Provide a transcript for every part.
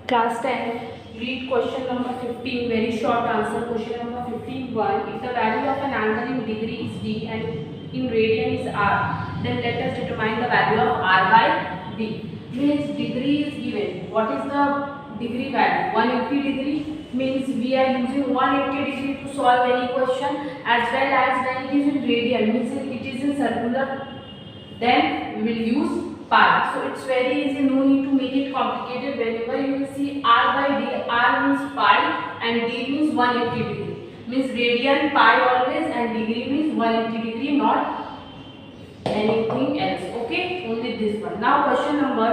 Class 10, read question number 15, very short answer. Question number 15.1. If the value of an angle in degree is d and in radian is r, then let us determine the value of r by d. Means degree is given. What is the degree value? 180 degree. Means we are using 180 degree to solve any question, as well as when it is in radian, means it is in circular, then we will use pi. So it's very easy, no need to make it complicated. Whenever you will see r by d, r means pi and d means 180 degree. Means radian pi always and degree means 180 degree, not anything else. Okay, only this one. Now question number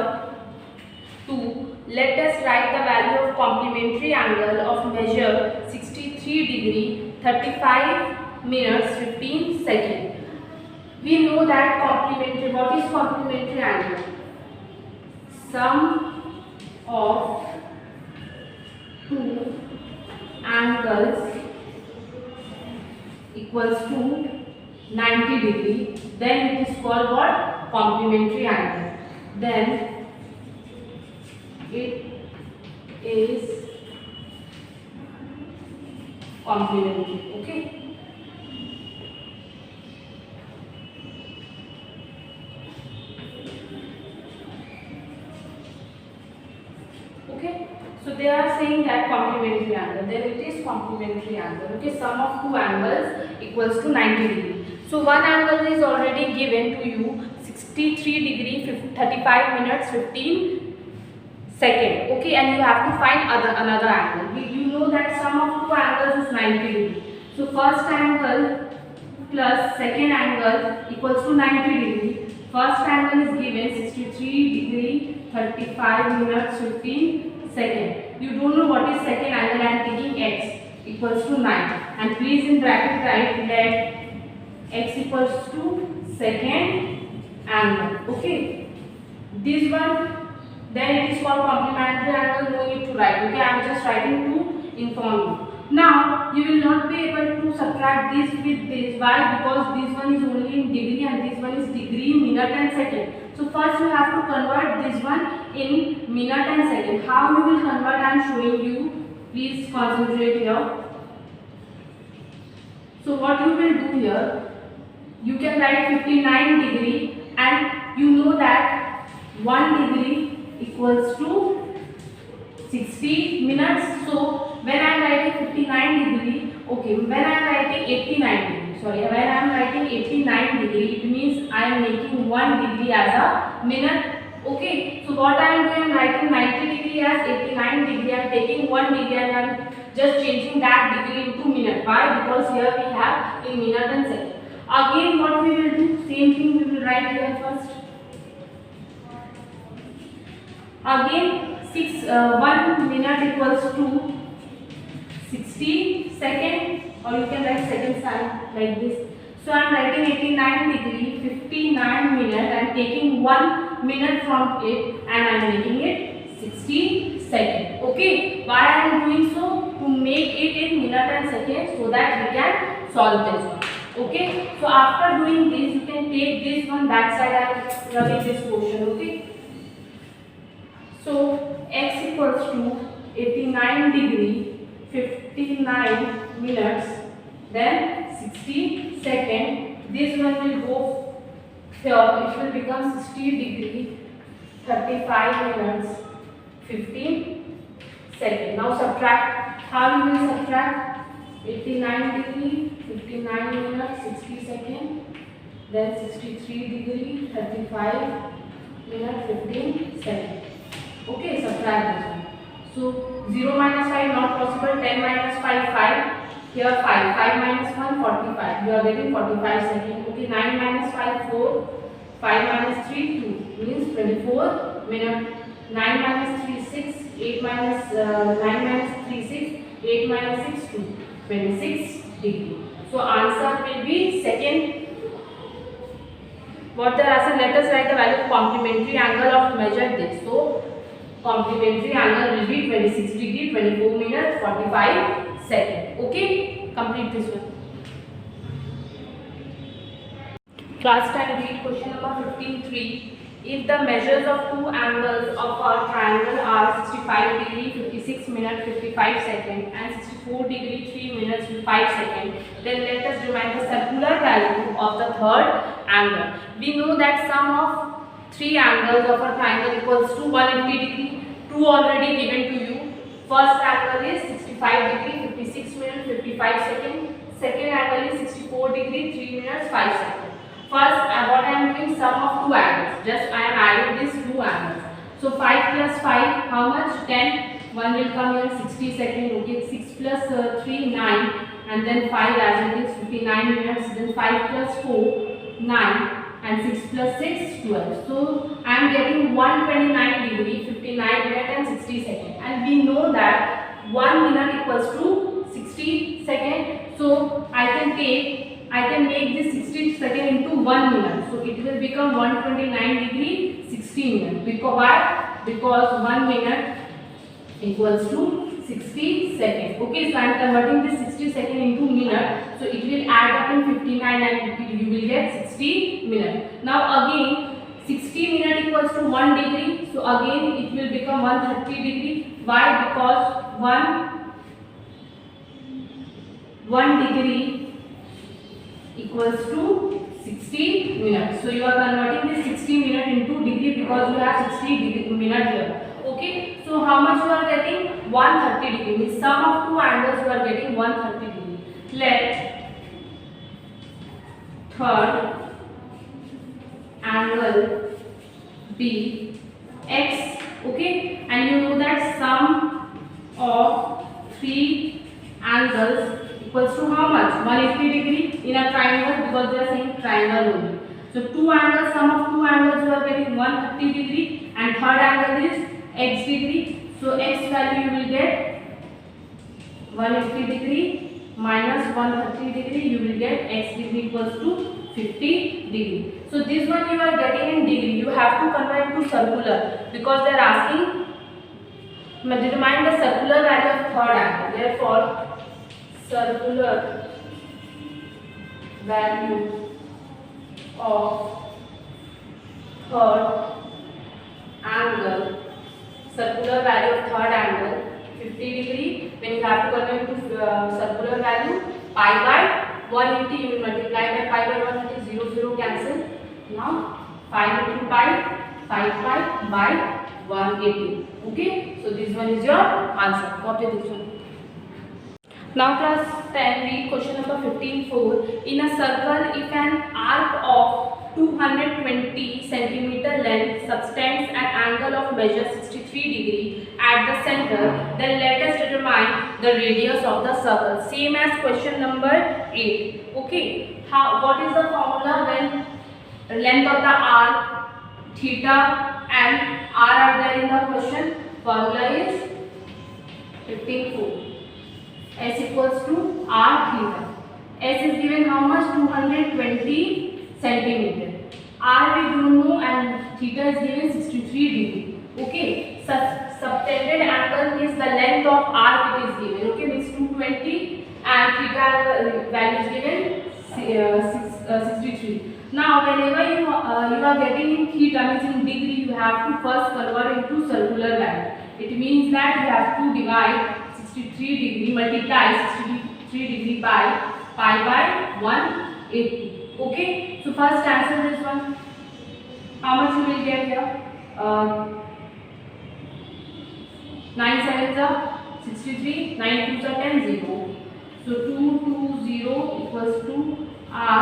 2. Let us write the value of complementary angle of measure 63 degree 35 minutes 15 seconds. We know that complementary, what is complementary angle? Sum of two angles equals to 90 degree, then it is called what? Complementary angle. Then it is complementary. Okay. Okay, so they are saying that complementary angle, then it is complementary angle. Okay, sum of two angles equals to 90 degree. So one angle is already given to you, 63 degree 35 minutes 15 second. Okay, and you have to find another angle. You know that sum of two angles is 90 degree. So first angle plus second angle equals to 90 degree. First angle is given 63 degree 35 minutes 15 second. You don't know what is second angle. I am taking x equals to 9. And please in bracket write let x equals to second angle. Okay. This one, then it is called complementary angle. No need to write. Okay. I am just writing to inform you. Now you will not be able to subtract this with this. Why? Because this one is only in degree and this one is degree, minute and second. So first you have to convert this one in minute and second. How you will convert I am showing you. Please concentrate here. So what you will do here, you can write 59 degree and you know that 1 degree equals to 60 minutes. So when I am writing 59 degree, okay, when I am writing 89 degree, sorry, when I am writing 89 degree, it means I am making 1 degree as a minute. Okay, so what I am doing, I am writing 90 degree as 89 degree, I am taking 1 degree and I am just changing that degree into minute. Why? Because here we have in minute and second. Again what we will do, same thing we will write here first. Again 1 minute equals to 60 second, or you can write second sign like this. So I am writing 89 degree 59 minute. I am taking 1 minute from it and I am making it 60 second. Okay, why I am doing so? To make it in minute and second so that we can solve this one. Okay, so after doing this you can take this one, that side I am running this portion. Okay, so x equals to 89 degree 59 minutes, then 60 second. This one will go here, it will become 60 degree 35 minutes 15 second. Now subtract. How you will subtract? 89 degree 59 minutes 60 second, then 63 degree 35 minutes 15 second. Okay, subtract this one. So 0 minus 5 not possible. 10 minus 5 5. Here 5. 5 minus 1 45. You are getting 45 seconds. Okay, 9 minus 5 4. 5 minus 3 2. Means 24 minutes. 9 minus 3 6. 8 minus 9 minus 3 6. 8 minus 6 2. 26 degree. So answer will be second. What the answer? Let us write the value of complementary angle of measure this. So complementary angle will be 26 degree 24 minutes 45 seconds. Okay, complete this one. Class 10, read question number 15.3. if the measures of two angles of a triangle are 65 degree 56 minutes 55 seconds and 64 degree 3 minutes 5 seconds, then let us derive the circular value of the third angle. We know that sum of three angles of a triangle equals to 180 degree. Two already given to you. First angle is 65 degree 56 minutes 55 seconds. Second angle is 64 degree 3 minutes 5 seconds. First, what I am doing, sum of two angles. Just I am adding these two angles. So 5 plus 5, how much? 10. 1 will come here, 60 seconds. Okay, 6 plus 3, 9. And then 5 as it is, 59 minutes. Then 5 plus 4, 9. And 6 plus 6, 12. So I am getting 129 degree, 59 minutes and 60 seconds. And we know that 1 minute equals to 60 seconds. So I can make this 60 seconds into 1 minute. So it will become 129 degree 60 minutes. Because why? Because 1 minute equals to 60 seconds. Okay, so I am converting this 60 seconds into minute. So it will add up in 59 and you will get 60 minutes. Now again 60 minutes equals to 1 degree. So again it will become 130 degree. Why? Because 1 degree equals to 60 minutes. So you are converting this 60 minutes into degree because you have 60 minutes here. Okay, so how much you are getting? 130 degree. Means sum of two angles you are getting 130 degree. Let third angle be x. Okay, and you know that sum of three angles equals to how much? 180 degree in a triangle because they are saying triangle only. So two angles, sum of two angles you are getting 130 degree and third angle is x degree. So x value you will get 180 degree minus 130 degree, you will get x degree equals to 50 degree. So this one you are getting in degree. You have to convert to circular because they are asking determine the circular value of third angle. Therefore circular value of third angle, circular value of third angle 50 degree. When you have to convert to circular value, pi by 180 you will multiply by pi by 180, 0 0 cancel. Now 5 into pi, 5 pi by 180. Okay, so this one is your answer. Copy this one. Now class 10, read question number 15.4. In a circle, if an arc of 220 centimeter length subtends an angle of measure 63 degree at the center, then let us determine the radius of the circle. Same as question number 8. Okay, what is the formula when length of the arc, theta and r are there in the question? Formula is 15.4. S equals to r theta. S is given how much? 220 centimeter. R we don't know and theta is given 63 degree. Okay. Subtended angle means the length of arc it is given. Okay, means 220 and theta value is given 63. Now whenever you are getting in theta means in degree, you have to first convert into circular value. It means that you have to divide 63 degree, multiply 63 degree by pi by 180. Okay, so first answer this one. How much you will get here? 9 sevens are 63, 9 twos are 10, 0. So 220 equals to r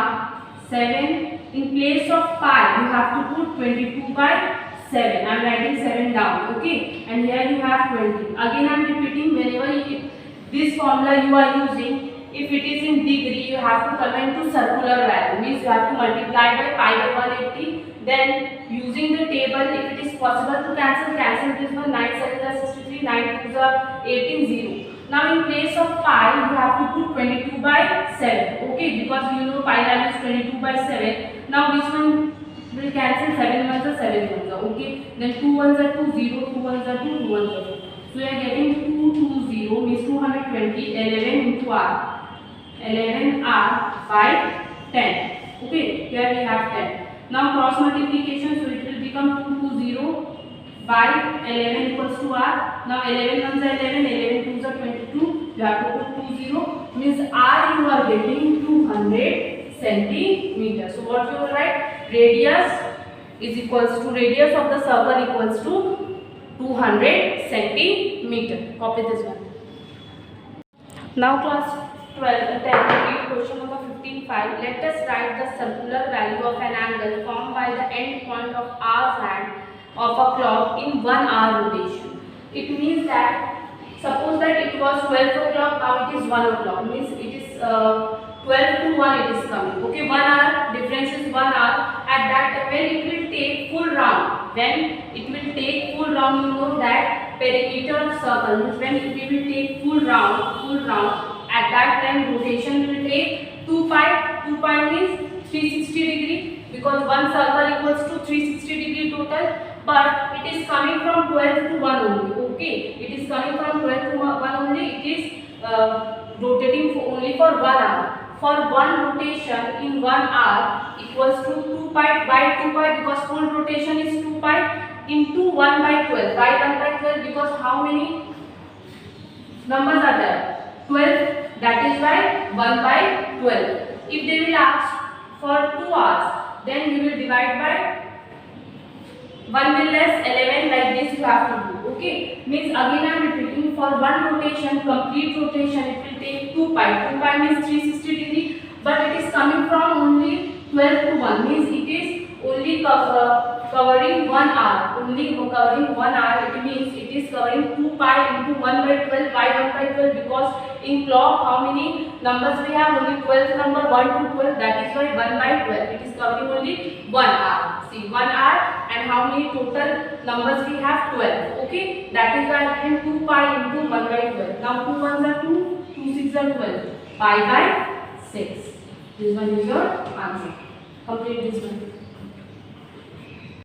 7. In place of pi, you have to put 22 by 7. I am writing 7 down. Okay, and here you have 20. Again I am repeating, whenever this formula you are using, if it is in degree, you have to convert to circular value. Means you have to multiply by pi by 180. Then using the table, if it is possible to cancel this one. 9 7 are 63, 9 2 are 18, 0. Now in place of pi, you have to put 22 by 7. Okay, because you know pi value is 22 by 7. Now which one will cancel? 7 ones are 7 ones are. Okay, then 2 ones are 2, 0, 2 ones are 2, 2 ones are 2. So we are getting 220 means 220, 11 into r. 11 r by 10. Okay, here we have 10. Now cross multiplication, so it will become by 11 equals to r. Now 11 ones are 11, 11 twos are 22. You have to put 20, means r you are getting 200 centimeters. So what you will write? Radius is equals to, radius of the circle equals to 200 centimeter. Copy this one. Now class 12, 10, read question number 15.5. Let us write the circular value of an angle formed by the end point of R's hand of a clock in 1 hour rotation. It means that, suppose that it was 12 o'clock, now it is 1 o'clock, means it is 12 to 1 it is coming. Okay, 1 hour, difference is 1 hour. At that time when it will take full round, when it will take full round, you know that perimeter of circle, means when we will take full round, at that time rotation will take 2 pi. 2 pi means 360 degree, because one circle equals to 360 degree total, but it is coming from 12 to 1 only. Okay, it is coming from 12 to 1 only. It is rotating only for 1 hour. For one rotation in 1 hour equals to 2 pi by 2 pi, because full rotation is 2 pi into 1 by 12. Why 1 by 12? Because how many numbers are there? 12. That is why 1 by 12. If they will ask for 2 hours, then you will divide by 1 will less 11, like this you have to do. Okay, means again I am repeating, for one rotation, complete rotation, it will take 2 pi. 2 pi means 360 degree, but it is coming from only 12 to 1, means it is only covering 1 hour. Only covering 1 hour, it means it is covering 2 pi into 1 by 12. Why 1 by 12? Because in clock how many numbers we have? Only 12 number, 1 to 12. That is why 1 by 12. It is covering only 1 hour. See, 1 hour, and how many total numbers we have? 12. Okay, that is why I have 2 pi into 1 by 12. Now 2 ones are 2, 2 6 are 12. Pi by 6. This one is your answer. Complete this one.